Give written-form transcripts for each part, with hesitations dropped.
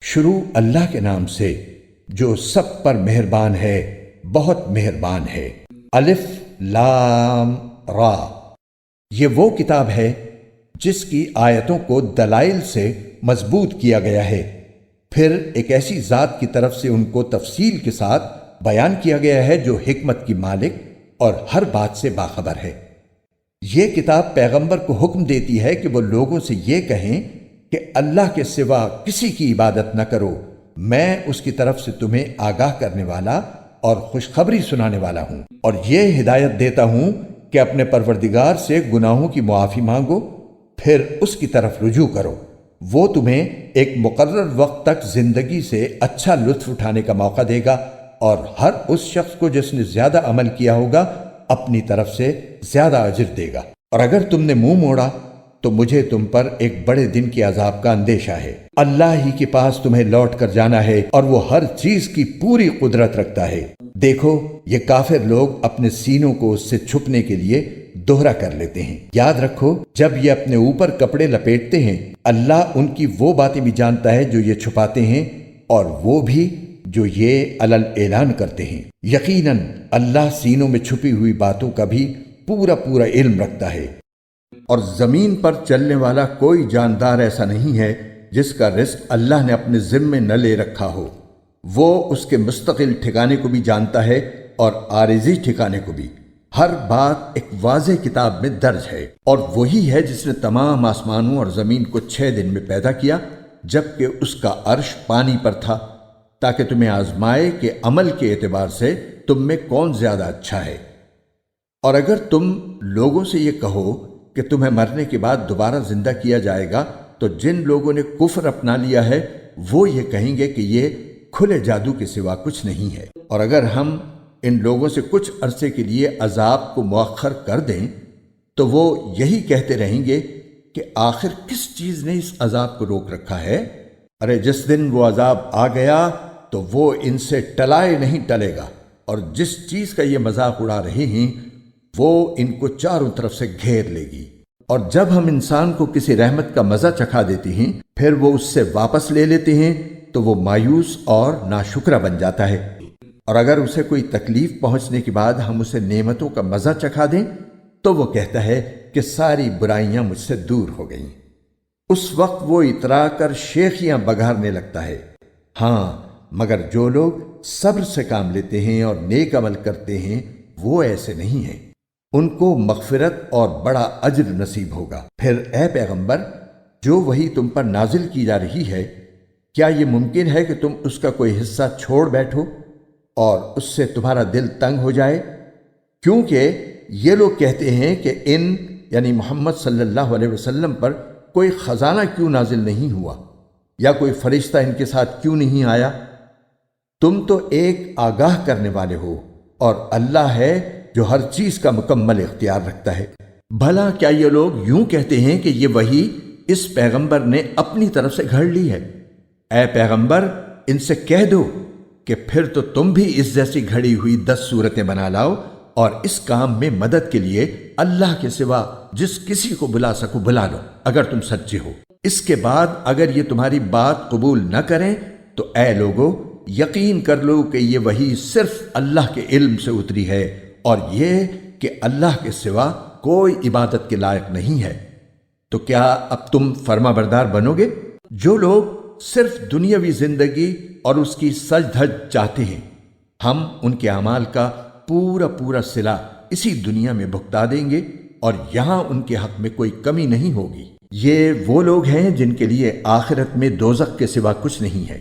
شروع اللہ کے نام سے جو سب پر مہربان ہے، بہت مہربان ہے۔ الف لام را، یہ وہ کتاب ہے جس کی آیتوں کو دلائل سے مضبوط کیا گیا ہے، پھر ایک ایسی ذات کی طرف سے ان کو تفصیل کے ساتھ بیان کیا گیا ہے جو حکمت کی مالک اور ہر بات سے باخبر ہے۔ یہ کتاب پیغمبر کو حکم دیتی ہے کہ وہ لوگوں سے یہ کہیں کہ اللہ کے سوا کسی کی عبادت نہ کرو، میں اس کی طرف سے تمہیں آگاہ کرنے والا اور خوشخبری سنانے والا ہوں، اور یہ ہدایت دیتا ہوں کہ اپنے پروردگار سے گناہوں کی معافی مانگو، پھر اس کی طرف رجوع کرو، وہ تمہیں ایک مقرر وقت تک زندگی سے اچھا لطف اٹھانے کا موقع دے گا، اور ہر اس شخص کو جس نے زیادہ عمل کیا ہوگا اپنی طرف سے زیادہ اجر دے گا۔ اور اگر تم نے منہ موڑا تو مجھے تم پر ایک بڑے دن کے عذاب کا اندیشہ ہے۔ اللہ ہی کے پاس تمہیں لوٹ کر جانا ہے، اور وہ ہر چیز کی پوری قدرت رکھتا ہے۔ دیکھو، یہ کافر لوگ اپنے سینوں کو اس سے چھپنے کے لیے دوہرا کر لیتے ہیں۔ یاد رکھو، جب یہ اپنے اوپر کپڑے لپیٹتے ہیں، اللہ ان کی وہ باتیں بھی جانتا ہے جو یہ چھپاتے ہیں، اور وہ بھی جو یہ علل اعلان کرتے ہیں۔ یقیناً اللہ سینوں میں چھپی ہوئی باتوں کا بھی پورا علم رکھتا ہے۔ اور زمین پر چلنے والا کوئی جاندار ایسا نہیں ہے جس کا رزق اللہ نے اپنے ذمے نہ لے رکھا ہو۔ وہ اس کے مستقل ٹھکانے کو بھی جانتا ہے اور عارضی ٹھکانے کو بھی۔ ہر بات ایک واضح کتاب میں درج ہے۔ اور وہی ہے جس نے تمام آسمانوں اور زمین کو 6 دن میں پیدا کیا، جبکہ اس کا عرش پانی پر تھا، تاکہ تمہیں آزمائے کہ عمل کے اعتبار سے تم میں کون زیادہ اچھا ہے۔ اور اگر تم لوگوں سے یہ کہو کہ تمہیں مرنے کے بعد دوبارہ زندہ کیا جائے گا، تو جن لوگوں نے کفر اپنا لیا ہے وہ یہ کہیں گے کہ یہ کھلے جادو کے سوا کچھ نہیں ہے۔ اور اگر ہم ان لوگوں سے کچھ عرصے کے لیے عذاب کو مؤخر کر دیں تو وہ یہی کہتے رہیں گے کہ آخر کس چیز نے اس عذاب کو روک رکھا ہے؟ ارے جس دن وہ عذاب آ گیا تو وہ ان سے ٹلائے نہیں ٹلے گا، اور جس چیز کا یہ مذاق اڑا رہے ہیں وہ ان کو چاروں طرف سے گھیر لے گی۔ اور جب ہم انسان کو کسی رحمت کا مزہ چکھا دیتے ہیں پھر وہ اس سے واپس لے لیتے ہیں تو وہ مایوس اور ناشکرا بن جاتا ہے۔ اور اگر اسے کوئی تکلیف پہنچنے کے بعد ہم اسے نعمتوں کا مزہ چکھا دیں تو وہ کہتا ہے کہ ساری برائیاں مجھ سے دور ہو گئیں۔ اس وقت وہ اترا کر شیخیاں بگھارنے لگتا ہے۔ ہاں، مگر جو لوگ صبر سے کام لیتے ہیں اور نیک عمل کرتے ہیں وہ ایسے نہیں ہیں، ان کو مغفرت اور بڑا اجر نصیب ہوگا۔ پھر اے پیغمبر، جو وحی تم پر نازل کی جا رہی ہے، کیا یہ ممکن ہے کہ تم اس کا کوئی حصہ چھوڑ بیٹھو اور اس سے تمہارا دل تنگ ہو جائے؟ کیونکہ یہ لوگ کہتے ہیں کہ یعنی محمد صلی اللہ علیہ وسلم پر کوئی خزانہ کیوں نازل نہیں ہوا، یا کوئی فرشتہ ان کے ساتھ کیوں نہیں آیا؟ تم تو ایک آگاہ کرنے والے ہو، اور اللہ ہے جو ہر چیز کا مکمل اختیار رکھتا ہے۔ بھلا کیا یہ لوگ یوں کہتے ہیں کہ یہ وحی اس پیغمبر نے اپنی طرف سے گھڑ لی ہے؟ اے پیغمبر، ان سے کہہ دو کہ پھر تو تم بھی اس جیسی گھڑی ہوئی 10 صورتیں بنا لاؤ، اور اس کام میں مدد کے لیے اللہ کے سوا جس کسی کو بلا سکو بلا لو، اگر تم سچے ہو۔ اس کے بعد اگر یہ تمہاری بات قبول نہ کریں تو اے لوگو، یقین کر لو کہ یہ وحی صرف اللہ کے علم سے اتری ہے، اور یہ کہ اللہ کے سوا کوئی عبادت کے لائق نہیں ہے۔ تو کیا اب تم فرما بردار بنو گے؟ جو لوگ صرف دنیاوی زندگی اور اس کی سج دھج چاہتے ہیں، ہم ان کے اعمال کا پورا صلہ اسی دنیا میں بھگتا دیں گے، اور یہاں ان کے حق میں کوئی کمی نہیں ہوگی۔ یہ وہ لوگ ہیں جن کے لیے آخرت میں دوزخ کے سوا کچھ نہیں ہے،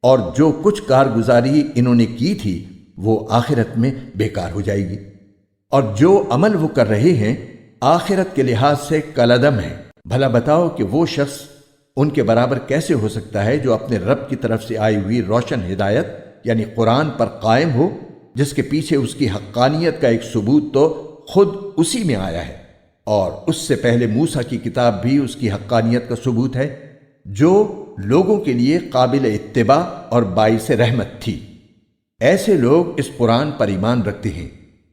اور جو کچھ کارگزاری انہوں نے کی تھی وہ آخرت میں بیکار ہو جائے گی، اور جو عمل وہ کر رہے ہیں آخرت کے لحاظ سے کالعدم ہے۔ بھلا بتاؤ کہ وہ شخص ان کے برابر کیسے ہو سکتا ہے جو اپنے رب کی طرف سے آئی ہوئی روشن ہدایت یعنی قرآن پر قائم ہو، جس کے پیچھے اس کی حقانیت کا ایک ثبوت تو خود اسی میں آیا ہے، اور اس سے پہلے موسیٰ کی کتاب بھی اس کی حقانیت کا ثبوت ہے، جو لوگوں کے لیے قابل اتباع اور باعث رحمت تھی۔ ایسے لوگ اس قرآن پر ایمان رکھتے ہیں،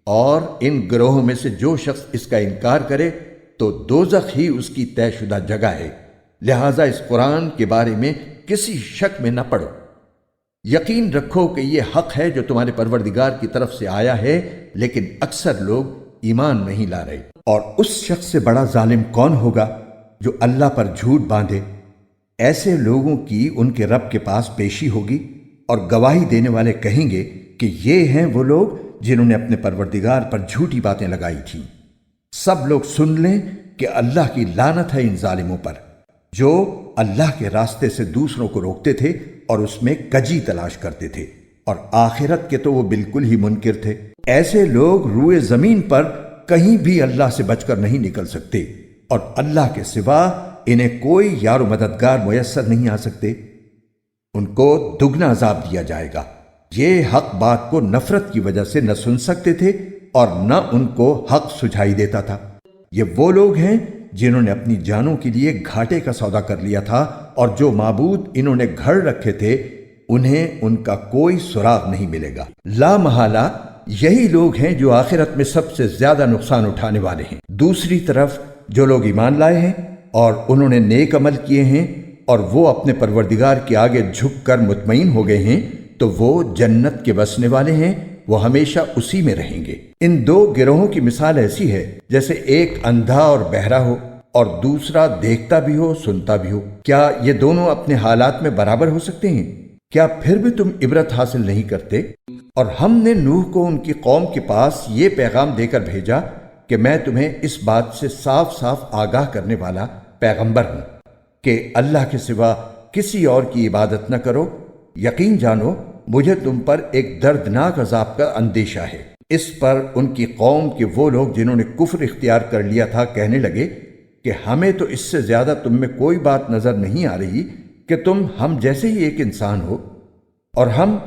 اور ان گروہوں میں سے جو شخص اس کا انکار کرے تو دوزخ ہی اس کی طے شدہ جگہ ہے۔ لہٰذا اس قرآن کے بارے میں کسی شک میں نہ پڑو۔ یقین رکھو کہ یہ حق ہے جو تمہارے پروردگار کی طرف سے آیا ہے، لیکن اکثر لوگ ایمان نہیں لا رہے۔ اور اس شخص سے بڑا ظالم کون ہوگا جو اللہ پر جھوٹ باندھے؟ ایسے لوگوں کی ان کے رب کے پاس پیشی ہوگی، اور گواہی دینے والے کہیں گے کہ یہ ہیں وہ لوگ جنہوں نے اپنے پروردگار پر جھوٹی باتیں لگائی تھیں۔ سب لوگ سن لیں کہ اللہ کی لعنت ہے ان ظالموں پر، جو اللہ کے راستے سے دوسروں کو روکتے تھے اور اس میں کجی تلاش کرتے تھے، اور آخرت کے تو وہ بالکل ہی منکر تھے۔ ایسے لوگ روئے زمین پر کہیں بھی اللہ سے بچ کر نہیں نکل سکتے، اور اللہ کے سوا انہیں کوئی یار و مددگار میسر نہیں آ سکتے۔ ان کو دگنا عذاب دیا جائے گا۔ یہ حق بات کو نفرت کی وجہ سے نہ سن سکتے تھے اور نہ ان کو حق سجھائی دیتا تھا۔ یہ وہ لوگ ہیں جنہوں نے اپنی جانوں کے لیے گھاٹے کا سودا کر لیا تھا، اور جو معبود انہوں نے گھڑ رکھے تھے انہیں ان کا کوئی سراغ نہیں ملے گا۔ لا محالہ یہی لوگ ہیں جو آخرت میں سب سے زیادہ نقصان اٹھانے والے ہیں۔ دوسری طرف جو لوگ ایمان لائے ہیں اور انہوں نے نیک عمل کیے ہیں، اور وہ اپنے پروردگار کے آگے جھک کر مطمئن ہو گئے ہیں، تو وہ جنت کے بسنے والے ہیں، وہ ہمیشہ اسی میں رہیں گے۔ ان دو گروہوں کی مثال ایسی ہے جیسے ایک اندھا اور بہرا ہو اور دوسرا دیکھتا بھی ہو سنتا بھی ہو۔ کیا یہ دونوں اپنے حالات میں برابر ہو سکتے ہیں؟ کیا پھر بھی تم عبرت حاصل نہیں کرتے؟ اور ہم نے نوح کو ان کی قوم کے پاس یہ پیغام دے کر بھیجا کہ میں تمہیں اس بات سے صاف صاف آگاہ کرنے والا پیغمبر ہوں کہ اللہ کے سوا کسی اور کی عبادت نہ کرو۔ یقین جانو مجھے تم پر ایک دردناک عذاب کا اندیشہ ہے۔ اس پر ان کی قوم کے وہ لوگ جنہوں نے کفر اختیار کر لیا تھا کہنے لگے کہ ہمیں تو اس سے زیادہ تم میں کوئی بات نظر نہیں آ رہی کہ تم ہم جیسے ہی ایک انسان ہو، اور ہم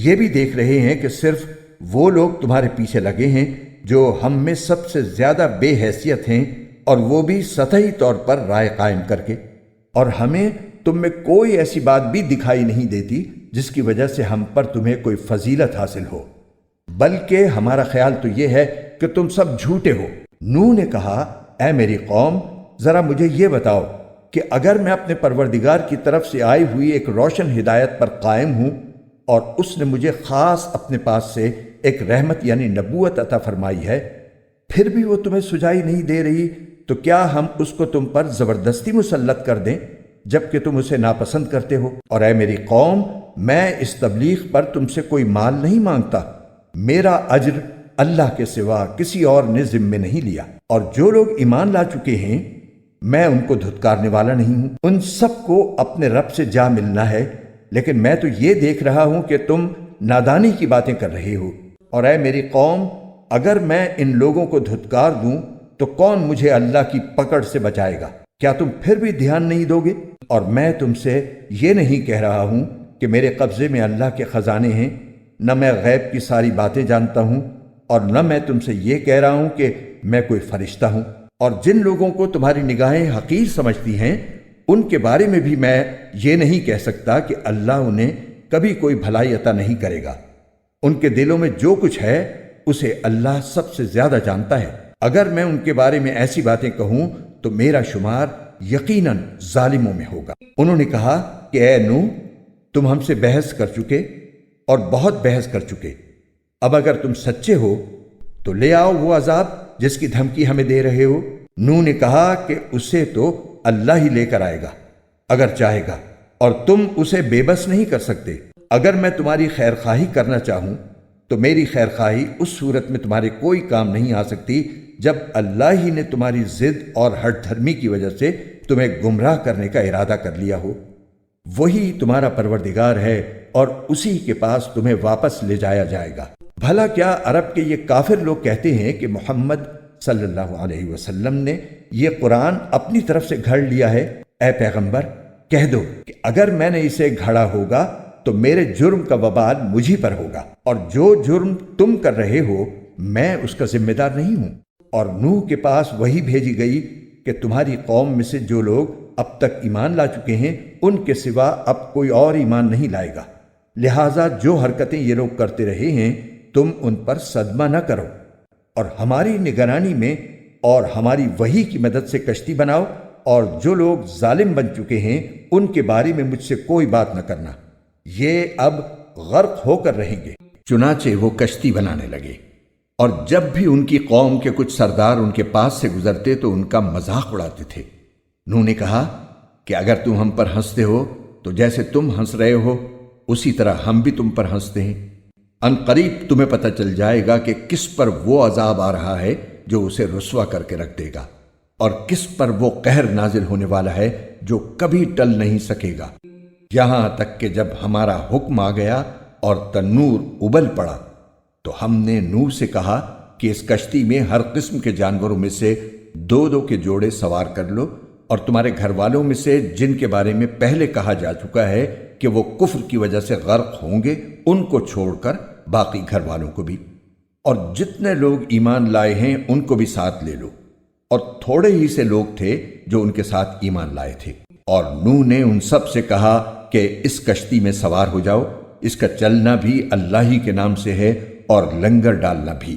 یہ بھی دیکھ رہے ہیں کہ صرف وہ لوگ تمہارے پیچھے لگے ہیں جو ہم میں سب سے زیادہ بے حیثیت ہیں، اور وہ بھی سطحی طور پر رائے قائم کر کے، اور ہمیں تم میں کوئی ایسی بات بھی دکھائی نہیں دیتی جس کی وجہ سے ہم پر تمہیں کوئی فضیلت حاصل ہو، بلکہ ہمارا خیال تو یہ ہے کہ تم سب جھوٹے ہو۔ نوح نے کہا، اے میری قوم، ذرا مجھے یہ بتاؤ کہ اگر میں اپنے پروردگار کی طرف سے آئی ہوئی ایک روشن ہدایت پر قائم ہوں، اور اس نے مجھے خاص اپنے پاس سے ایک رحمت یعنی نبوت عطا فرمائی ہے، پھر بھی وہ تمہیں سجائی نہیں دے رہی، تو کیا ہم اس کو تم پر زبردستی مسلط کر دیں جبکہ تم اسے ناپسند کرتے ہو؟ اور اے میری قوم، میں اس تبلیغ پر تم سے کوئی مال نہیں مانگتا، میرا اجر اللہ کے سوا کسی اور نے ذمے نہیں لیا، اور جو لوگ ایمان لا چکے ہیں میں ان کو دھتکارنے والا نہیں ہوں۔ ان سب کو اپنے رب سے جا ملنا ہے، لیکن میں تو یہ دیکھ رہا ہوں کہ تم نادانی کی باتیں کر رہے ہو۔ اور اے میری قوم، اگر میں ان لوگوں کو دھتکار دوں تو کون مجھے اللہ کی پکڑ سے بچائے گا؟ کیا تم پھر بھی دھیان نہیں دو گے؟ اور میں تم سے یہ نہیں کہہ رہا ہوں کہ میرے قبضے میں اللہ کے خزانے ہیں، نہ میں غیب کی ساری باتیں جانتا ہوں، اور نہ میں تم سے یہ کہہ رہا ہوں کہ میں کوئی فرشتہ ہوں۔ اور جن لوگوں کو تمہاری نگاہیں حقیر سمجھتی ہیں ان کے بارے میں بھی میں یہ نہیں کہہ سکتا کہ اللہ انہیں کبھی کوئی بھلائی عطا نہیں کرے گا۔ ان کے دلوں میں جو کچھ ہے اسے اللہ سب سے زیادہ جانتا ہے۔ اگر میں ان کے بارے میں ایسی باتیں کہوں تو میرا شمار یقیناً ظالموں میں ہوگا۔ انہوں نے کہا کہ اے نوح، تم ہم سے بحث کر چکے اور بہت بحث کر چکے، اب اگر تم سچے ہو تو لے آؤ وہ عذاب جس کی دھمکی ہمیں دے رہے ہو۔ نوح نے کہا کہ اسے تو اللہ ہی لے کر آئے گا اگر چاہے گا، اور تم اسے بے بس نہیں کر سکتے۔ اگر میں تمہاری خیر خواہی کرنا چاہوں تو میری خیر خواہی اس صورت میں تمہارے کوئی کام نہیں آ سکتی جب اللہ ہی نے تمہاری ضد اور ہٹ دھرمی کی وجہ سے تمہیں گمراہ کرنے کا ارادہ کر لیا ہو۔ وہی تمہارا پروردگار ہے اور اسی کے پاس تمہیں واپس لے جایا جائے گا۔ بھلا کیا عرب کے یہ کافر لوگ کہتے ہیں کہ محمد صلی اللہ علیہ وسلم نے یہ قرآن اپنی طرف سے گھڑ لیا ہے؟ اے پیغمبر، کہہ دو کہ اگر میں نے اسے گھڑا ہوگا تو میرے جرم کا وبال مجھی پر ہوگا، اور جو جرم تم کر رہے ہو میں اس کا ذمہ دار نہیں ہوں۔ اور نوح کے پاس وہی بھیجی گئی کہ تمہاری قوم میں سے جو لوگ اب تک ایمان لا چکے ہیں ان کے سوا اب کوئی اور ایمان نہیں لائے گا، لہٰذا جو حرکتیں یہ لوگ کرتے رہے ہیں تم ان پر صدمہ نہ کرو، اور ہماری نگرانی میں اور ہماری وحی کی مدد سے کشتی بناؤ اور جو لوگ ظالم بن چکے ہیں ان کے بارے میں مجھ سے کوئی بات نہ کرنا، یہ اب غرق ہو کر رہیں گے۔ چنانچہ وہ کشتی بنانے لگے، اور جب بھی ان کی قوم کے کچھ سردار ان کے پاس سے گزرتے تو ان کا مذاق اڑاتے تھے۔ نوح نے کہا کہ اگر تم ہم پر ہنستے ہو تو جیسے تم ہنس رہے ہو اسی طرح ہم بھی تم پر ہنستے ہیں۔ ان قریب تمہیں پتہ چل جائے گا کہ کس پر وہ عذاب آ رہا ہے جو اسے رسوا کر کے رکھ دے گا، اور کس پر وہ قہر نازل ہونے والا ہے جو کبھی ٹل نہیں سکے گا، یہاں تک کہ جب ہمارا حکم آ گیا اور تنور ابل پڑا تو ہم نے نوح سے کہا کہ اس کشتی میں ہر قسم کے جانوروں میں سے 2 کے جوڑے سوار کر لو، اور تمہارے گھر والوں میں سے جن کے بارے میں پہلے کہا جا چکا ہے کہ وہ کفر کی وجہ سے غرق ہوں گے ان کو چھوڑ کر باقی گھر والوں کو بھی، اور جتنے لوگ ایمان لائے ہیں ان کو بھی ساتھ لے لو۔ اور تھوڑے ہی سے لوگ تھے جو ان کے ساتھ ایمان لائے تھے، اور نوح نے ان سب سے کہا کہ اس کشتی میں سوار ہو جاؤ، اس کا چلنا بھی اللہ ہی کے نام سے ہے اور لنگر ڈالنا بھی۔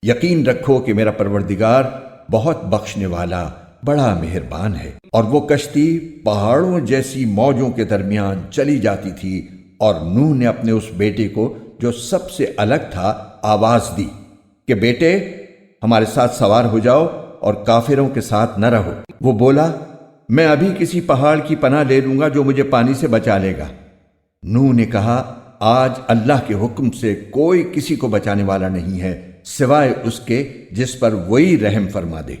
یقین رکھو کہ میرا پروردگار بہت بخشنے والا بڑا مہربان ہے۔ اور وہ کشتی پہاڑوں جیسی موجوں کے درمیان چلی جاتی تھی، اور نوح نے اپنے اس بیٹے کو جو سب سے الگ تھا آواز دی کہ بیٹے ہمارے ساتھ سوار ہو جاؤ اور کافروں کے ساتھ نہ رہو۔ وہ بولا میں ابھی کسی پہاڑ کی پناہ لے لوں گا جو مجھے پانی سے بچا لے گا۔ نوح نے کہا آج اللہ کے حکم سے کوئی کسی کو بچانے والا نہیں ہے سوائے اس کے جس پر وہی رحم فرما دے۔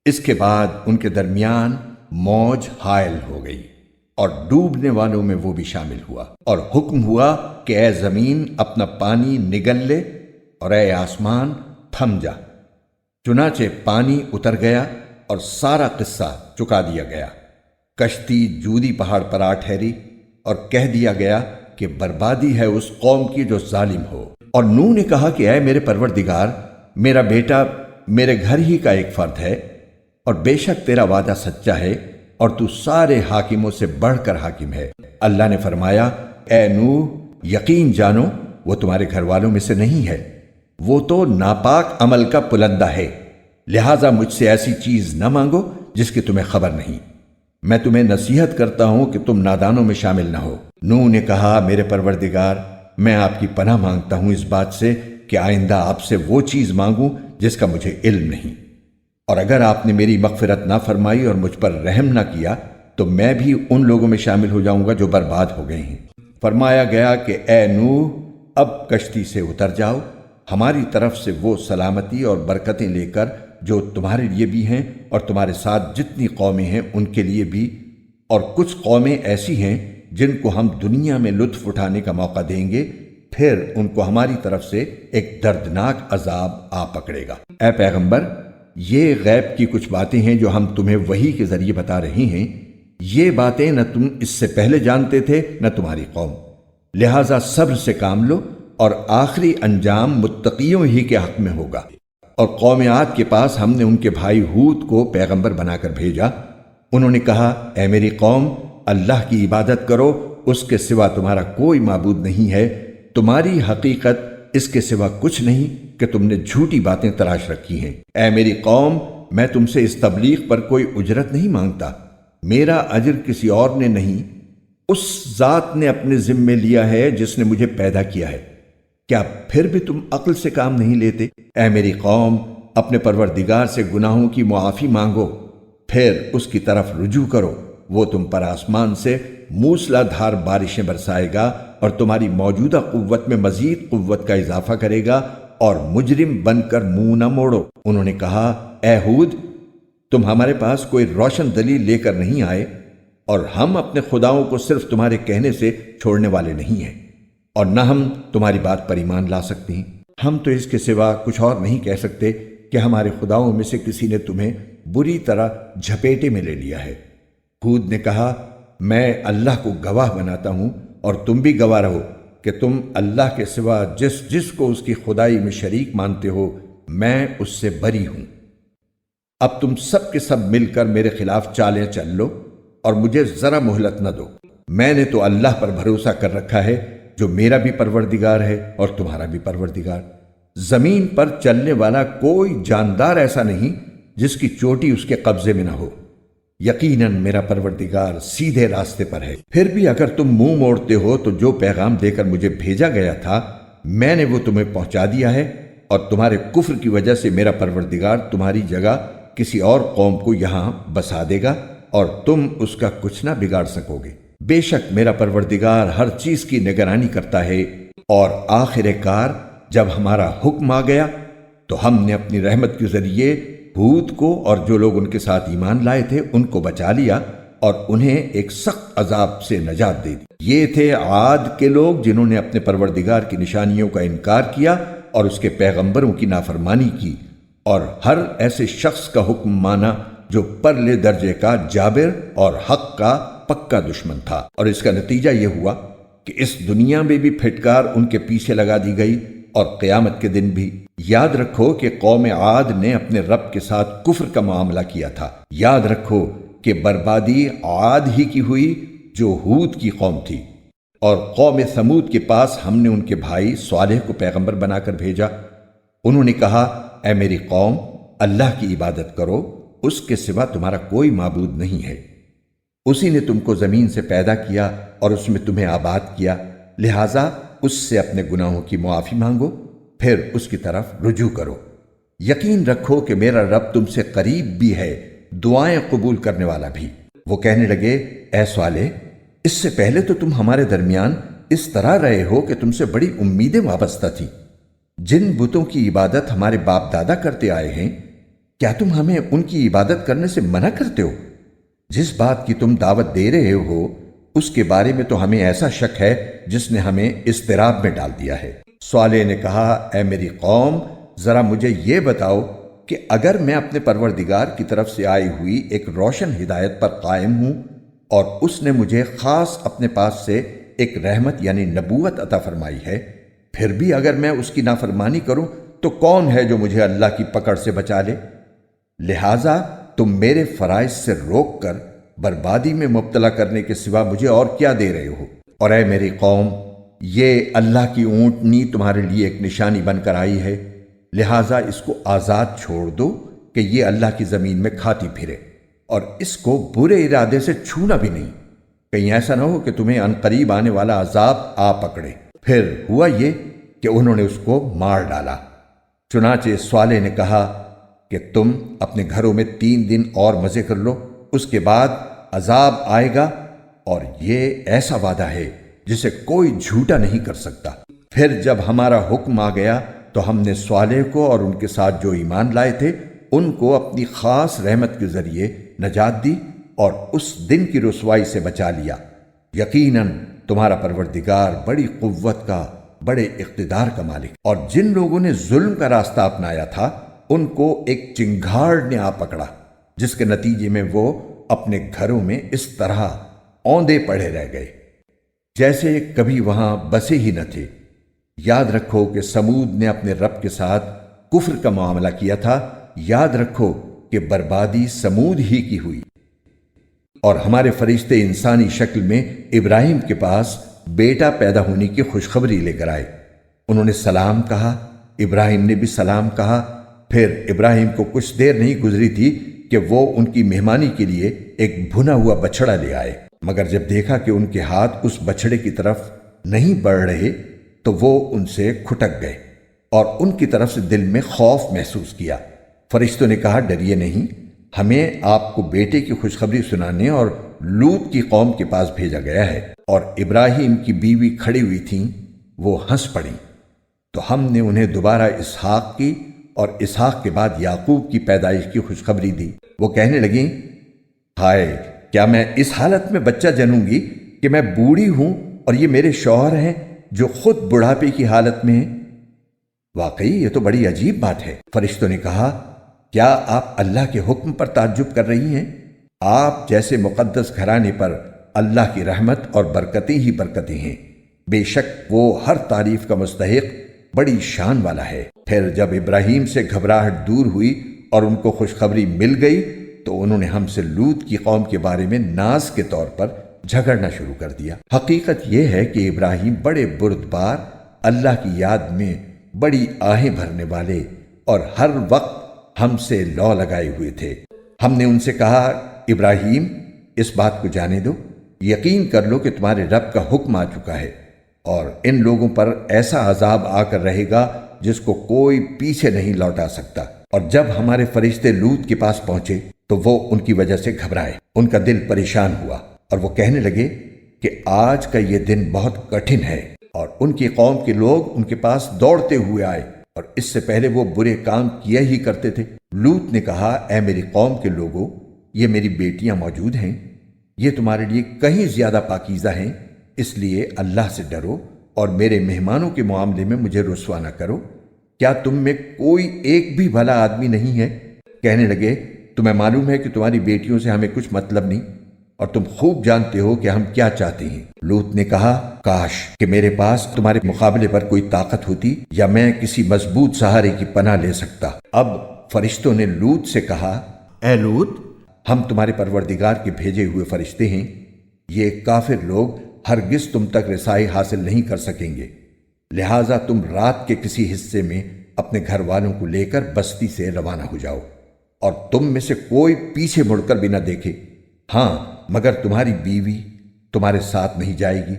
اس کے بعد ان کے درمیان موج حائل ہو گئی، اور ڈوبنے والوں میں وہ بھی شامل ہوا، اور حکم ہوا کہ اے زمین اپنا پانی نگل لے اور اے آسمان تھم جا۔ چنانچہ پانی اتر گیا اور سارا قصہ چکا دیا گیا۔ کشتی جودی پہاڑ پر آ ٹھہری، اور کہہ دیا گیا کہ بربادی ہے اس قوم کی جو ظالم ہو۔ اور نوح نے کہا کہ اے میرے پروردگار، میرا بیٹا میرے گھر ہی کا ایک فرد ہے، اور بے شک تیرا وعدہ سچا ہے اور تو سارے حاکموں سے بڑھ کر حاکم ہے۔ اللہ نے فرمایا اے نوح یقین جانو وہ تمہارے گھر والوں میں سے نہیں ہے، وہ تو ناپاک عمل کا پلندہ ہے، لہٰذا مجھ سے ایسی چیز نہ مانگو جس کی تمہیں خبر نہیں۔ میں تمہیں نصیحت کرتا ہوں کہ تم نادانوں میں شامل نہ ہو۔ نوح نے کہا میرے پروردگار میں آپ کی پناہ مانگتا ہوں اس بات سے کہ آئندہ آپ سے وہ چیز مانگوں جس کا مجھے علم نہیں، اور اگر آپ نے میری مغفرت نہ فرمائی اور مجھ پر رحم نہ کیا تو میں بھی ان لوگوں میں شامل ہو جاؤں گا جو برباد ہو گئے ہیں۔ فرمایا گیا کہ اے نوح اب کشتی سے اتر جاؤ، ہماری طرف سے وہ سلامتی اور برکتیں لے کر جو تمہارے لیے بھی ہیں اور تمہارے ساتھ جتنی قومیں ہیں ان کے لیے بھی، اور کچھ قومیں ایسی ہیں جن کو ہم دنیا میں لطف اٹھانے کا موقع دیں گے، پھر ان کو ہماری طرف سے ایک دردناک عذاب آ پکڑے گا۔ اے پیغمبر یہ غیب کی کچھ باتیں ہیں جو ہم تمہیں وحی کے ذریعے بتا رہے ہیں، یہ باتیں نہ تم اس سے پہلے جانتے تھے نہ تمہاری قوم، لہٰذا صبر سے کام لو اور آخری انجام متقیوں ہی کے حق میں ہوگا۔ اور قوم عاد کے پاس ہم نے ان کے بھائی ہود کو پیغمبر بنا کر بھیجا۔ انہوں نے کہا اے میری قوم اللہ کی عبادت کرو، اس کے سوا تمہارا کوئی معبود نہیں ہے، تمہاری حقیقت اس کے سوا کچھ نہیں کہ تم نے جھوٹی باتیں تلاش رکھی ہیں۔ اے میری قوم میں تم سے اس تبلیغ پر کوئی اجرت نہیں مانگتا، میرا اجر کسی اور نے نہیں، اس ذات نے اپنے ذمے لیا ہے جس نے مجھے پیدا کیا ہے۔ کیا پھر بھی تم عقل سے کام نہیں لیتے؟ اے میری قوم اپنے پروردگار سے گناہوں کی معافی مانگو، پھر اس کی طرف رجوع کرو، وہ تم پر آسمان سے موسلا دھار بارشیں برسائے گا اور تمہاری موجودہ قوت میں مزید قوت کا اضافہ کرے گا، اور مجرم بن کر منہ نہ موڑو۔ انہوں نے کہا اے ہود تم ہمارے پاس کوئی روشن دلیل لے کر نہیں آئے، اور ہم اپنے خداؤں کو صرف تمہارے کہنے سے چھوڑنے والے نہیں ہیں، اور نہ ہم تمہاری بات پر ایمان لا سکتے ہیں۔ ہم تو اس کے سوا کچھ اور نہیں کہہ سکتے کہ ہمارے خداؤں میں سے کسی نے تمہیں بری طرح جھپیٹے میں لے لیا ہے۔ ہود نے کہا میں اللہ کو گواہ بناتا ہوں اور تم بھی گواہ رہو کہ تم اللہ کے سوا جس جس کو اس کی خدائی میں شریک مانتے ہو میں اس سے بری ہوں۔ اب تم سب کے سب مل کر میرے خلاف چالیں چل لو اور مجھے ذرا مہلت نہ دو۔ میں نے تو اللہ پر بھروسہ کر رکھا ہے جو میرا بھی پروردگار ہے اور تمہارا بھی پروردگار۔ زمین پر چلنے والا کوئی جاندار ایسا نہیں جس کی چوٹی اس کے قبضے میں نہ ہو۔ یقیناً میرا پروردگار سیدھے راستے پر ہے۔ پھر بھی اگر تم منہ موڑتے ہو تو جو پیغام دے کر مجھے بھیجا گیا تھا میں نے وہ تمہیں پہنچا دیا ہے، اور تمہارے کفر کی وجہ سے میرا پروردگار تمہاری جگہ کسی اور قوم کو یہاں بسا دے گا اور تم اس کا کچھ نہ بگاڑ سکو گے۔ بے شک میرا پروردگار ہر چیز کی نگرانی کرتا ہے، اور آخر کار جب ہمارا حکم آ گیا تو ہم نے اپنی رحمت کے ذریعے ہود کو اور جو لوگ ان کے ساتھ ایمان لائے تھے ان کو بچا لیا اور انہیں ایک سخت عذاب سے نجات دے دی۔ یہ تھے عاد کے لوگ جنہوں نے اپنے پروردگار کی نشانیوں کا انکار کیا اور اس کے پیغمبروں کی نافرمانی کی، اور ہر ایسے شخص کا حکم مانا جو پرلے درجے کا جابر اور حق کا پکا دشمن تھا، اور اس کا نتیجہ یہ ہوا کہ اس دنیا میں بھی پھٹکار ان کے پیچھے لگا دی گئی اور قیامت کے دن بھی۔ یاد رکھو کہ قوم عاد نے اپنے رب کے ساتھ کفر کا معاملہ کیا تھا۔ یاد رکھو کہ بربادی عاد ہی کی ہوئی جو ہود کی قوم تھی، اور قوم ثمود کے پاس ہم نے ان کے بھائی صالح کو پیغمبر بنا کر بھیجا۔ انہوں نے کہا، اے میری قوم، اللہ کی عبادت کرو، اس کے سوا تمہارا کوئی معبود نہیں ہے۔ اسی نے تم کو زمین سے پیدا کیا اور اس میں تمہیں آباد کیا، لہٰذا اس سے اپنے گناہوں کی معافی مانگو، پھر اس کی طرف رجوع کرو۔ یقین رکھو کہ میرا رب تم سے قریب بھی ہے، دعائیں قبول کرنے والا بھی۔ وہ کہنے لگے، اے صالح، اس سے پہلے تو تم ہمارے درمیان اس طرح رہے ہو کہ تم سے بڑی امیدیں وابستہ تھیں۔ جن بتوں کی عبادت ہمارے باپ دادا کرتے آئے ہیں، کیا تم ہمیں ان کی عبادت کرنے سے منع کرتے ہو؟ جس بات کی تم دعوت دے رہے ہو اس کے بارے میں تو ہمیں ایسا شک ہے جس نے ہمیں اضطراب میں ڈال دیا ہے۔ صالح نے کہا، اے میری قوم، ذرا مجھے یہ بتاؤ کہ اگر میں اپنے پروردگار کی طرف سے آئی ہوئی ایک روشن ہدایت پر قائم ہوں اور اس نے مجھے خاص اپنے پاس سے ایک رحمت یعنی نبوت عطا فرمائی ہے، پھر بھی اگر میں اس کی نافرمانی کروں تو کون ہے جو مجھے اللہ کی پکڑ سے بچا لے؟ لہٰذا تم میرے فرائض سے روک کر بربادی میں مبتلا کرنے کے سوا مجھے اور کیا دے رہے ہو؟ اور اے میری قوم، یہ اللہ کی اونٹنی تمہارے لیے ایک نشانی بن کر آئی ہے، لہٰذا اس کو آزاد چھوڑ دو کہ یہ اللہ کی زمین میں کھاتی پھرے، اور اس کو برے ارادے سے چھونا بھی نہیں، کہیں ایسا نہ ہو کہ تمہیں عنقریب آنے والا عذاب آ پکڑے۔ پھر ہوا یہ کہ انہوں نے اس کو مار ڈالا۔ چنانچہ صالح نے کہا کہ تم اپنے گھروں میں 3 دن اور مزے کر لو، اس کے بعد عذاب آئے گا، اور یہ ایسا وعدہ ہے جسے کوئی جھوٹا نہیں کر سکتا۔ پھر جب ہمارا حکم آ گیا تو ہم نے صالح کو اور ان کے ساتھ جو ایمان لائے تھے ان کو اپنی خاص رحمت کے ذریعے نجات دی اور اس دن کی رسوائی سے بچا لیا۔ یقیناً تمہارا پروردگار بڑی قوت کا، بڑے اقتدار کا مالک۔ اور جن لوگوں نے ظلم کا راستہ اپنایا تھا ان کو ایک چنگھاڑ نے آ پکڑا، جس کے نتیجے میں وہ اپنے گھروں میں اس طرح اوندے پڑے رہ گئے جیسے کبھی وہاں بسے ہی نہ تھے۔ یاد رکھو کہ سمود نے اپنے رب کے ساتھ کفر کا معاملہ کیا تھا۔ یاد رکھو کہ بربادی سمود ہی کی ہوئی، اور ہمارے فرشتے انسانی شکل میں ابراہیم کے پاس بیٹا پیدا ہونے کی خوشخبری لے کر آئے۔ انہوں نے سلام کہا، ابراہیم نے بھی سلام کہا۔ پھر ابراہیم کو کچھ دیر نہیں گزری تھی کہ وہ ان کی مہمانی کے لیے ایک بھنا ہوا بچڑا لے آئے، مگر جب دیکھا کہ ان کے ہاتھ اس بچڑے کی طرف نہیں بڑھ رہے تو وہ ان سے کھٹک گئے اور ان کی طرف سے دل میں خوف محسوس کیا۔ فرشتوں نے کہا، ڈریے نہیں، ہمیں آپ کو بیٹے کی خوشخبری سنانے اور لوط کی قوم کے پاس بھیجا گیا ہے۔ اور ابراہیم کی بیوی کھڑی ہوئی تھیں، وہ ہنس پڑی، تو ہم نے انہیں دوبارہ اسحاق کی اور اسحاق کے بعد یعقوب کی پیدائش کی خوشخبری دی۔ وہ کہنے لگیں، ہائے، کیا میں اس حالت میں بچہ جنوں گی کہ میں بوڑھی ہوں اور یہ میرے شوہر ہیں جو خود بڑھاپے کی حالت میں ہیں؟ واقعی یہ تو بڑی عجیب بات ہے۔ فرشتوں نے کہا، کیا آپ اللہ کے حکم پر تعجب کر رہی ہیں؟ آپ جیسے مقدس گھرانے پر اللہ کی رحمت اور برکتیں ہی برکتیں ہیں، بے شک وہ ہر تعریف کا مستحق بڑی شان والا ہے۔ پھر جب ابراہیم سے گھبراہٹ دور ہوئی اور ان کو خوشخبری مل گئی تو انہوں نے ہم سے لوط کی قوم کے بارے میں ناز کے طور پر جھگڑنا شروع کر دیا۔ حقیقت یہ ہے کہ ابراہیم بڑے بردبار، اللہ کی یاد میں بڑی آہیں بھرنے والے اور ہر وقت ہم سے لو لگائے ہوئے تھے۔ ہم نے ان سے کہا ابراہیم، اس بات کو جانے دو، یقین کر لو کہ تمہارے رب کا حکم آ چکا ہے، اور ان لوگوں پر ایسا عذاب آ کر رہے گا جس کو کوئی پیچھے نہیں لوٹا سکتا۔ اور جب ہمارے فرشتے لوط کے پاس پہنچے تو وہ ان کی وجہ سے گھبرائے، ان کا دل پریشان ہوا، اور وہ کہنے لگے کہ آج کا یہ دن بہت کٹھن ہے۔ اور ان کی قوم کے لوگ ان کے پاس دوڑتے ہوئے آئے، اور اس سے پہلے وہ برے کام کیا ہی کرتے تھے۔ لوط نے کہا، اے میری قوم کے لوگوں، یہ میری بیٹیاں موجود ہیں، یہ تمہارے لیے کہیں زیادہ پاکیزہ ہیں، اس لیے اللہ سے ڈرو اور میرے مہمانوں کے معاملے میں مجھے رسوا نہ کرو۔ کیا تم میں کوئی ایک بھی بھلا آدمی نہیں ہے؟ کہنے لگے، تمہیں معلوم ہے کہ تمہاری بیٹیوں سے ہمیں کچھ مطلب نہیں، اور تم خوب جانتے ہو کہ ہم کیا چاہتے ہیں۔ لوط نے کہا، کاش کہ میرے پاس تمہارے مقابلے پر کوئی طاقت ہوتی، یا میں کسی مضبوط سہارے کی پناہ لے سکتا۔ اب فرشتوں نے لوط سے کہا، اے لوط، ہم تمہارے پروردگار کے بھیجے ہوئے فرشتے ہیں، یہ کافر لوگ ہرگز تم تک رسائی حاصل نہیں کر سکیں گے، لہٰذا تم رات کے کسی حصے میں اپنے گھر والوں کو لے کر بستی سے روانہ ہو جاؤ، اور تم میں سے کوئی پیچھے مڑ کر بھی نہ دیکھے، ہاں مگر تمہاری بیوی تمہارے ساتھ نہیں جائے گی،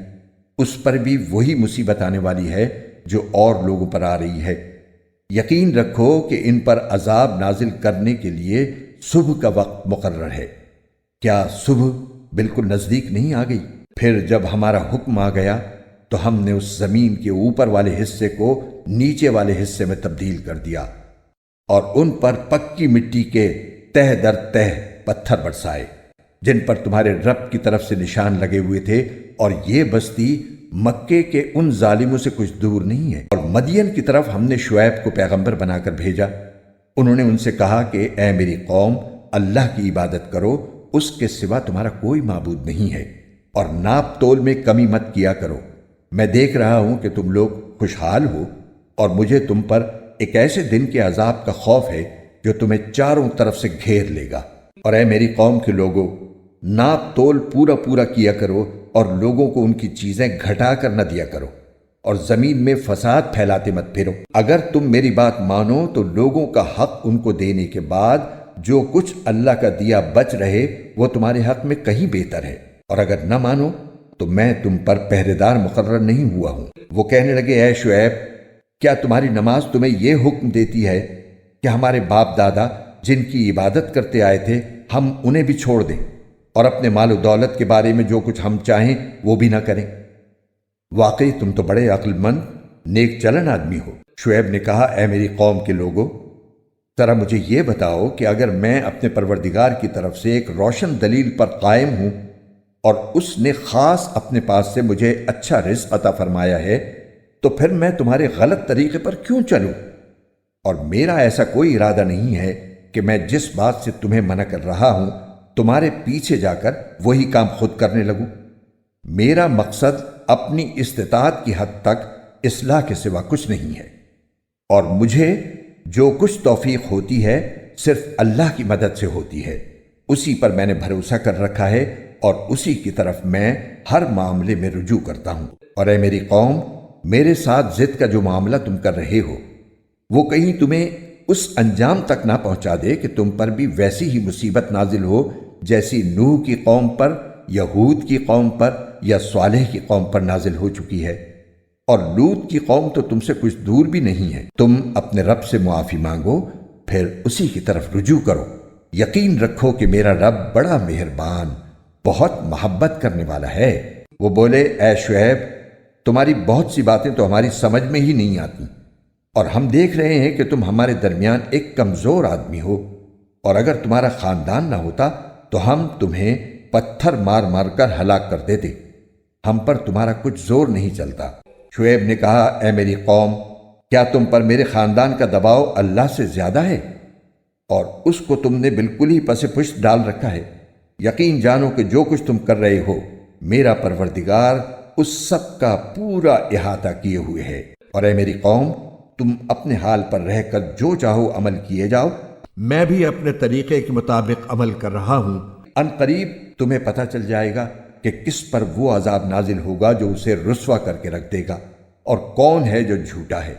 اس پر بھی وہی مصیبت آنے والی ہے جو اور لوگوں پر آ رہی ہے۔ یقین رکھو کہ ان پر عذاب نازل کرنے کے لیے صبح کا وقت مقرر ہے۔ کیا صبح بالکل نزدیک نہیں آ گئی؟ پھر جب ہمارا حکم آ گیا تو ہم نے اس زمین کے اوپر والے حصے کو نیچے والے حصے میں تبدیل کر دیا، اور ان پر پکی مٹی کے تہ در تہ پتھر برسائے جن پر تمہارے رب کی طرف سے نشان لگے ہوئے تھے، اور یہ بستی مکے کے ان ظالموں سے کچھ دور نہیں ہے۔ اور مدین کی طرف ہم نے شعیب کو پیغمبر بنا کر بھیجا، انہوں نے ان سے کہا کہ اے میری قوم، اللہ کی عبادت کرو، اس کے سوا تمہارا کوئی معبود نہیں ہے، اور ناپ تول میں کمی مت کیا کرو۔ میں دیکھ رہا ہوں کہ تم لوگ خوشحال ہو، اور مجھے تم پر ایک ایسے دن کے عذاب کا خوف ہے جو تمہیں چاروں طرف سے گھیر لے گا۔ اور اے میری قوم کے لوگوں، ناپ تول پورا پورا کیا کرو، اور لوگوں کو ان کی چیزیں گھٹا کر نہ دیا کرو، اور زمین میں فساد پھیلاتے مت پھرو۔ اگر تم میری بات مانو تو لوگوں کا حق ان کو دینے کے بعد جو کچھ اللہ کا دیا بچ رہے وہ تمہارے حق میں کہیں بہتر ہے، اور اگر نہ مانو تو میں تم پر پہرے دار مقرر نہیں ہوا ہوں۔ وہ کہنے لگے، اے شعیب، کیا تمہاری نماز تمہیں یہ حکم دیتی ہے کہ ہمارے باپ دادا جن کی عبادت کرتے آئے تھے ہم انہیں بھی چھوڑ دیں، اور اپنے مال و دولت کے بارے میں جو کچھ ہم چاہیں وہ بھی نہ کریں؟ واقعی تم تو بڑے عقل مند نیک چلن آدمی ہو۔ شعیب نے کہا، اے میری قوم کے لوگوں، ذرا مجھے یہ بتاؤ کہ اگر میں اپنے پروردگار کی طرف سے ایک روشن دلیل پر قائم ہوں، اور اس نے خاص اپنے پاس سے مجھے اچھا رزق عطا فرمایا ہے، تو پھر میں تمہارے غلط طریقے پر کیوں چلوں؟ اور میرا ایسا کوئی ارادہ نہیں ہے کہ میں جس بات سے تمہیں منع کر رہا ہوں تمہارے پیچھے جا کر وہی کام خود کرنے لگوں۔ میرا مقصد اپنی استطاعت کی حد تک اصلاح کے سوا کچھ نہیں ہے، اور مجھے جو کچھ توفیق ہوتی ہے صرف اللہ کی مدد سے ہوتی ہے، اسی پر میں نے بھروسہ کر رکھا ہے، اور اسی کی طرف میں ہر معاملے میں رجوع کرتا ہوں۔ اور اے میری قوم، میرے ساتھ ضد کا جو معاملہ تم کر رہے ہو وہ کہیں تمہیں اس انجام تک نہ پہنچا دے کہ تم پر بھی ویسی ہی مصیبت نازل ہو جیسی نوح کی قوم پر، یا ہود کی قوم پر، یا صالح کی قوم پر نازل ہو چکی ہے۔ اور لوط کی قوم تو تم سے کچھ دور بھی نہیں ہے۔ تم اپنے رب سے معافی مانگو، پھر اسی کی طرف رجوع کرو۔ یقین رکھو کہ میرا رب بڑا مہربان، بہت محبت کرنے والا ہے۔ وہ بولے، اے شعیب، تمہاری بہت سی باتیں تو ہماری سمجھ میں ہی نہیں آتی، اور ہم دیکھ رہے ہیں کہ تم ہمارے درمیان ایک کمزور آدمی ہو، اور اگر تمہارا خاندان نہ ہوتا تو ہم تمہیں پتھر مار مار کر ہلاک کر دیتے، ہم پر تمہارا کچھ زور نہیں چلتا۔ شعیب نے کہا، اے میری قوم، کیا تم پر میرے خاندان کا دباؤ اللہ سے زیادہ ہے، اور اس کو تم نے بالکل ہی پس پشت ڈال رکھا ہے؟ یقین جانو کہ جو کچھ تم کر رہے ہو میرا پروردگار اس سب کا پورا احاطہ کیے ہوئے ہے۔ اور اے میری قوم، تم اپنے حال پر رہ کر جو چاہو عمل کیے جاؤ، میں بھی اپنے طریقے کے مطابق عمل کر رہا ہوں۔ ان قریب تمہیں پتہ چل جائے گا کہ کس پر وہ عذاب نازل ہوگا جو اسے رسوا کر کے رکھ دے گا، اور کون ہے جو جھوٹا ہے۔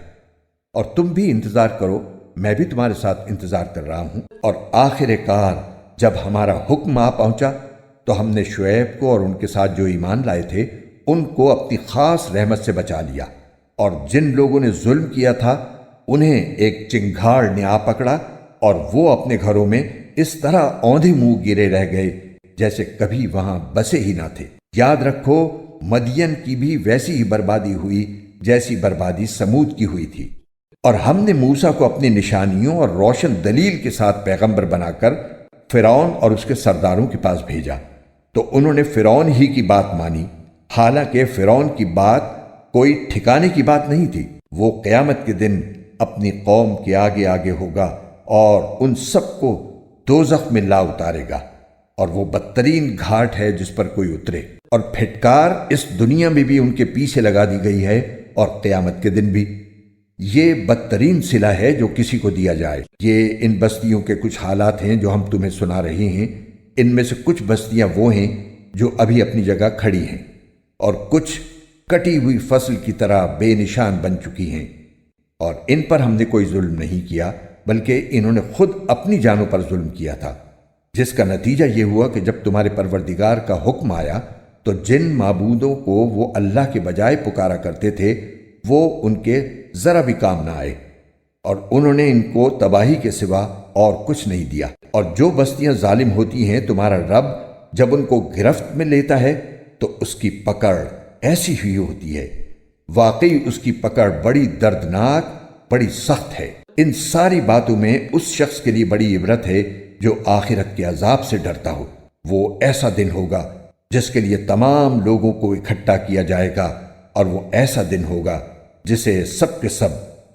اور تم بھی انتظار کرو، میں بھی تمہارے ساتھ انتظار کر رہا ہوں۔ اور آخر کار جب ہمارا حکم آ پہنچا تو ہم نے شعیب کو اور ان کے ساتھ جو ایمان لائے تھے ان کو اپنی خاص رحمت سے بچا لیا، اور جن لوگوں نے ظلم کیا تھا انہیں ایک چنگھاڑ نے آ پکڑا اور وہ اپنے گھروں میں اس طرح اوندھے منہ گرے رہ گئے جیسے کبھی وہاں بسے ہی نہ تھے۔ یاد رکھو مدین کی بھی ویسی ہی بربادی ہوئی جیسی بربادی سمود کی ہوئی تھی، اور ہم نے موسیٰ کو اپنی نشانیوں اور روشن دلیل کے ساتھ پیغمبر بنا کر فرعون اور اس کے سرداروں کے پاس بھیجا، تو انہوں نے فرعون ہی کی بات مانی، حالانکہ فرعون کی بات کوئی ٹھکانے کی بات نہیں تھی۔ وہ قیامت کے دن اپنی قوم کے آگے آگے ہوگا اور ان سب کو دوزخ میں لا اتارے گا، اور وہ بدترین گھاٹ ہے جس پر کوئی اترے، اور پھٹکار اس دنیا میں بھی ان کے پیچھے لگا دی گئی ہے اور قیامت کے دن بھی۔ یہ بدترین صلہ ہے جو کسی کو دیا جائے۔ یہ ان بستیوں کے کچھ حالات ہیں جو ہم تمہیں سنا رہے ہیں۔ ان میں سے کچھ بستیاں وہ ہیں جو ابھی اپنی جگہ کھڑی ہیں، اور کچھ کٹی ہوئی فصل کی طرح بے نشان بن چکی ہیں، اور ان پر ہم نے کوئی ظلم نہیں کیا بلکہ انہوں نے خود اپنی جانوں پر ظلم کیا تھا، جس کا نتیجہ یہ ہوا کہ جب تمہارے پروردگار کا حکم آیا تو جن معبودوں کو وہ اللہ کے بجائے پکارا کرتے تھے وہ ان کے ذرا بھی کام نہ آئے، اور انہوں نے ان کو تباہی کے سوا اور کچھ نہیں دیا۔ اور جو بستیاں ظالم ہوتی ہیں تمہارا رب جب ان کو گرفت میں لیتا ہے تو اس کی پکڑ ایسی ہی ہوتی ہے، واقعی اس کی پکڑ بڑی دردناک، بڑی سخت ہے۔ ان ساری باتوں میں اس شخص کے لیے بڑی عبرت ہے جو آخرت کے عذاب سے ڈرتا ہو۔ وہ ایسا دن ہوگا جس کے لیے تمام لوگوں کو اکٹھا کیا جائے گا، اور وہ ایسا دن ہوگا جسے سب کے سب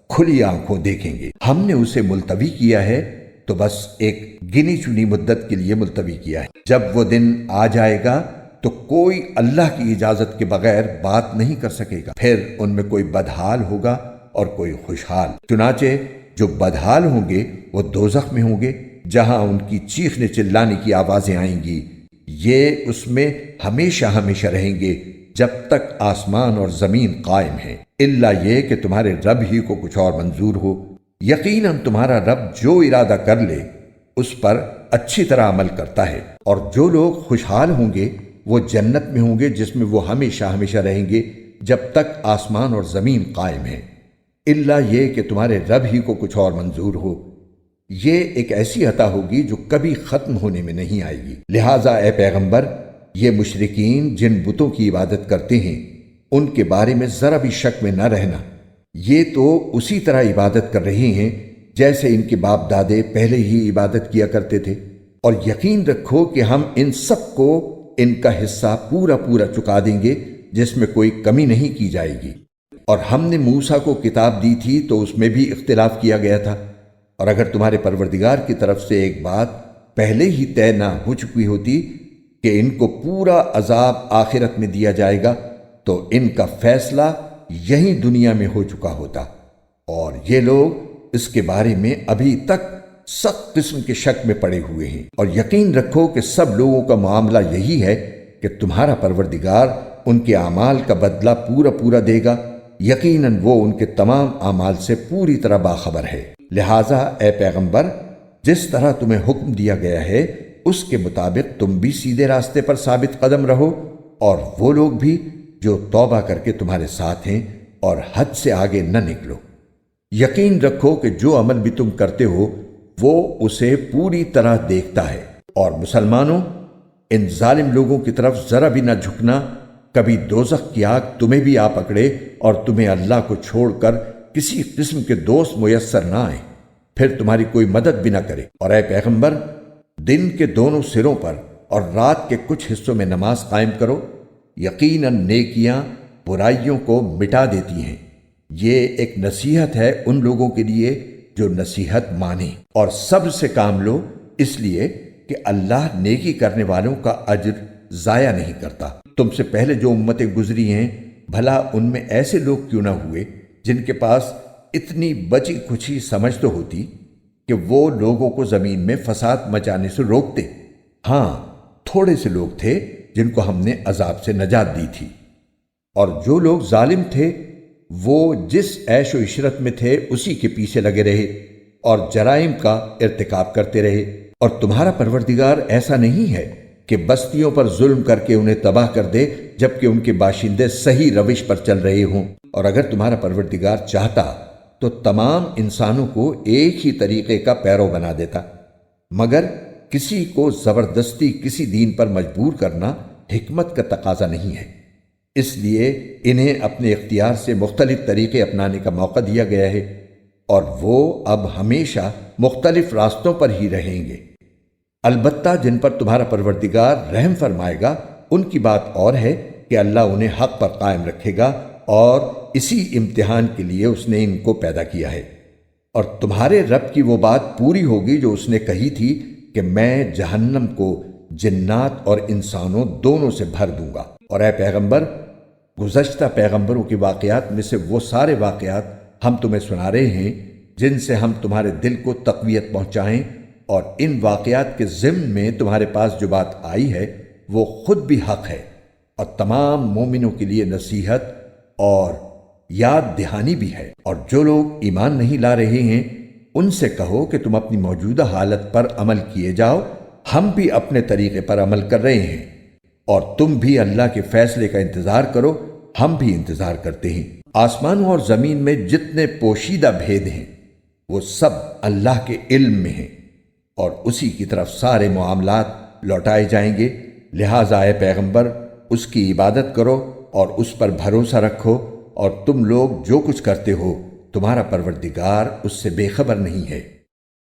کھلی آنکھوں دیکھیں گے۔ ہم نے اسے ملتوی کیا ہے تو بس ایک گنی چنی مدت کے لیے ملتوی کیا ہے۔ جب وہ دن آ جائے گا تو کوئی اللہ کی اجازت کے بغیر بات نہیں کر سکے گا، پھر ان میں کوئی بدحال ہوگا اور کوئی خوشحال۔ چنانچہ جو بدحال ہوں گے وہ دوزخ میں ہوں گے، جہاں ان کی چیخنے چلانے کی آوازیں آئیں گی۔ یہ اس میں ہمیشہ ہمیشہ رہیں گے جب تک آسمان اور زمین قائم ہیں، الا یہ کہ تمہارے رب ہی کو کچھ اور منظور ہو۔ یقیناً تمہارا رب جو ارادہ کر لے اس پر اچھی طرح عمل کرتا ہے، اور جو لوگ خوشحال ہوں گے وہ جنت میں ہوں گے جس میں وہ ہمیشہ ہمیشہ رہیں گے جب تک آسمان اور زمین قائم ہیں، الا یہ کہ تمہارے رب ہی کو کچھ اور منظور ہو۔ یہ ایک ایسی عطا ہوگی جو کبھی ختم ہونے میں نہیں آئے گی۔ لہٰذا اے پیغمبر، یہ مشرکین جن بتوں کی عبادت کرتے ہیں ان کے بارے میں ذرا بھی شک میں نہ رہنا۔ یہ تو اسی طرح عبادت کر رہے ہیں جیسے ان کے باپ دادے پہلے ہی عبادت کیا کرتے تھے، اور یقین رکھو کہ ہم ان سب کو ان کا حصہ پورا پورا چکا دیں گے جس میں کوئی کمی نہیں کی جائے گی۔ اور ہم نے موسیٰ کو کتاب دی تھی تو اس میں بھی اختلاف کیا گیا تھا، اور اگر تمہارے پروردگار کی طرف سے ایک بات پہلے ہی طے نہ ہو چکی ہوتی کہ ان کو پورا عذاب آخرت میں دیا جائے گا تو ان کا فیصلہ یہیں دنیا میں ہو چکا ہوتا، اور یہ لوگ اس کے بارے میں ابھی تک سخت قسم کے شک میں پڑے ہوئے ہیں۔ اور یقین رکھو کہ سب لوگوں کا معاملہ یہی ہے کہ تمہارا پروردگار ان کے اعمال کا بدلہ پورا پورا دے گا، یقیناً وہ ان کے تمام اعمال سے پوری طرح باخبر ہے۔ لہٰذا اے پیغمبر، جس طرح تمہیں حکم دیا گیا ہے اس کے مطابق تم بھی سیدھے راستے پر ثابت قدم رہو، اور وہ لوگ بھی جو توبہ کر کے تمہارے ساتھ ہیں، اور حد سے آگے نہ نکلو۔ یقین رکھو کہ جو عمل بھی تم کرتے ہو وہ اسے پوری طرح دیکھتا ہے۔ اور مسلمانوں، ان ظالم لوگوں کی طرف ذرا بھی نہ جھکنا، کبھی دوزخ کی آگ تمہیں بھی آ پکڑے اور تمہیں اللہ کو چھوڑ کر کسی قسم کے دوست میسر نہ آئیں، پھر تمہاری کوئی مدد بھی نہ کرے۔ اور اے پیغمبر، دن کے دونوں سروں پر اور رات کے کچھ حصوں میں نماز قائم کرو، یقیناً نیکیاں برائیوں کو مٹا دیتی ہیں۔ یہ ایک نصیحت ہے ان لوگوں کے لیے جو نصیحت مانیں، اور صبر سے کام لو، اس لیے کہ اللہ نیکی کرنے والوں کا اجر ضائع نہیں کرتا۔ تم سے پہلے جو امتیں گزری ہیں، بھلا ان میں ایسے لوگ کیوں نہ ہوئے جن کے پاس اتنی بچی کچھی سمجھ تو ہوتی کہ وہ لوگوں کو زمین میں فساد مچانے سے روکتے۔ ہاں، تھوڑے سے لوگ تھے جن کو ہم نے عذاب سے نجات دی تھی، اور جو لوگ ظالم تھے وہ جس عیش و عشرت میں تھے اسی کے پیچھے لگے رہے اور جرائم کا ارتکاب کرتے رہے۔ اور تمہارا پروردگار ایسا نہیں ہے کہ بستیوں پر ظلم کر کے انہیں تباہ کر دے جبکہ ان کے باشندے صحیح روش پر چل رہے ہوں۔ اور اگر تمہارا پروردگار چاہتا تو تمام انسانوں کو ایک ہی طریقے کا پیرو بنا دیتا، مگر کسی کو زبردستی کسی دین پر مجبور کرنا حکمت کا تقاضا نہیں ہے۔ اس لیے انہیں اپنے اختیار سے مختلف طریقے اپنانے کا موقع دیا گیا ہے، اور وہ اب ہمیشہ مختلف راستوں پر ہی رہیں گے۔ البتہ جن پر تمہارا پروردگار رحم فرمائے گا ان کی بات اور ہے کہ اللہ انہیں حق پر قائم رکھے گا، اور اسی امتحان کے لیے اس نے ان کو پیدا کیا ہے۔ اور تمہارے رب کی وہ بات پوری ہوگی جو اس نے کہی تھی کہ میں جہنم کو جنات اور انسانوں دونوں سے بھر دوں گا۔ اور اے پیغمبر، گزشتہ پیغمبروں کے واقعات میں سے وہ سارے واقعات ہم تمہیں سنا رہے ہیں جن سے ہم تمہارے دل کو تقویت پہنچائیں، اور ان واقعات کے ضمن میں تمہارے پاس جو بات آئی ہے وہ خود بھی حق ہے، اور تمام مومنوں کے لیے نصیحت اور یاد دہانی بھی ہے۔ اور جو لوگ ایمان نہیں لا رہے ہیں ان سے کہو کہ تم اپنی موجودہ حالت پر عمل کیے جاؤ، ہم بھی اپنے طریقے پر عمل کر رہے ہیں، اور تم بھی اللہ کے فیصلے کا انتظار کرو، ہم بھی انتظار کرتے ہیں۔ آسمانوں اور زمین میں جتنے پوشیدہ بھید ہیں وہ سب اللہ کے علم میں ہیں، اور اسی کی طرف سارے معاملات لوٹائے جائیں گے۔ لہٰذا اے پیغمبر، اس کی عبادت کرو اور اس پر بھروسہ رکھو، اور تم لوگ جو کچھ کرتے ہو تمہارا پروردگار اس سے بے خبر نہیں ہے۔